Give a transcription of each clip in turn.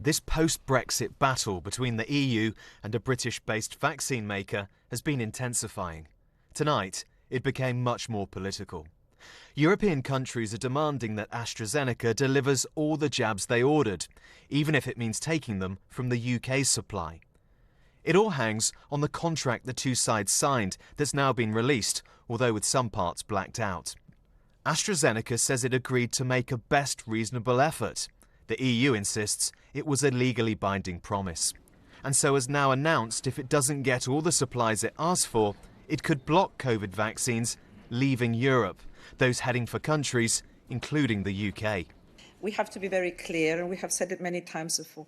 This post-Brexit battle between the EU and a British-based vaccine maker has been intensifying. Tonight, it became much more political. European countries are demanding that AstraZeneca delivers all the jabs they ordered, even if it means taking them from the UK's supply. It all hangs on the contract the two sides signed that's now been released, although with some parts blacked out. AstraZeneca says it agreed to make a best reasonable effort. The EU insists it was a legally binding promise, and so has now announced if it doesn't get all the supplies it asked for, it could block COVID vaccines leaving Europe, those heading for countries including the UK. We have to be very clear, and we have said it many times before.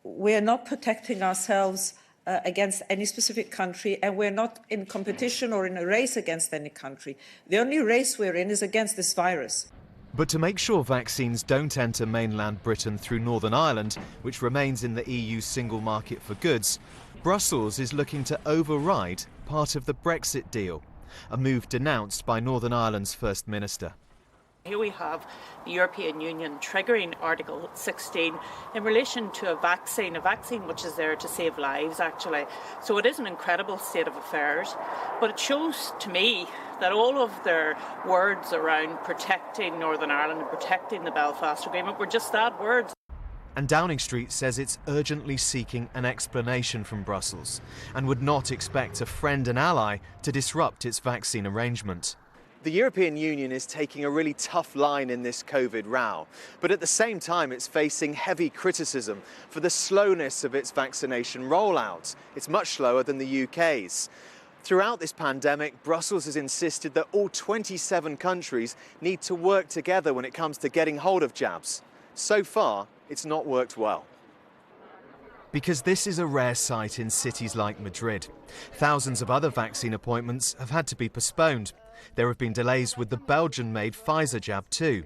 We are not protecting ourselves against any specific country, and we're not in competition or in a race against any country. The only race we're in is against this virus. But to make sure vaccines don't enter mainland Britain through Northern Ireland, which remains in the EU's single market for goods, Brussels is looking to override part of the Brexit deal, a move denounced by Northern Ireland's First Minister. Here we have the European Union triggering Article 16 in relation to a vaccine which is there to save lives, actually. So it is an incredible state of affairs, but it shows to me that all of their words around protecting Northern Ireland and protecting the Belfast Agreement were just that, words. And Downing Street says it's urgently seeking an explanation from Brussels and would not expect a friend and ally to disrupt its vaccine arrangement. The European Union is taking a really tough line in this COVID row, but at the same time it's facing heavy criticism for the slowness of its vaccination rollout. It's much slower than the UK's. Throughout this pandemic, Brussels has insisted that all 27 countries need to work together when it comes to getting hold of jabs. So far, it's not worked well. Because this is a rare sight in cities like Madrid. Thousands of other vaccine appointments have had to be postponed. There have been delays with the Belgian-made Pfizer jab too.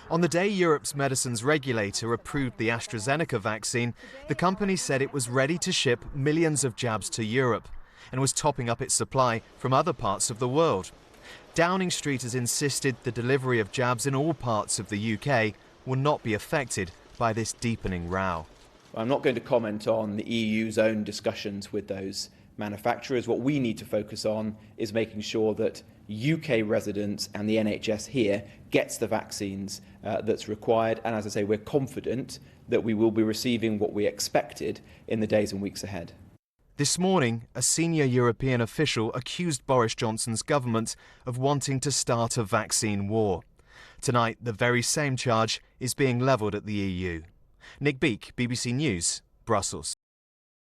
On the day Europe's medicines regulator approved the AstraZeneca vaccine, the company said it was ready to ship millions of jabs to Europe and was topping up its supply from other parts of the world. Downing Street has insisted the delivery of jabs in all parts of the UK will not be affected by this deepening row. I'm not going to comment on the EU's own discussions with those manufacturers. What we need to focus on is making sure that UK residents and the NHS here gets the vaccines that's required. And as I say, we're confident that we will be receiving what we expected in the days and weeks ahead. This morning, a senior European official accused Boris Johnson's government of wanting to start a vaccine war. Tonight, the very same charge is being levelled at the EU. Nick Beak, BBC News, Brussels.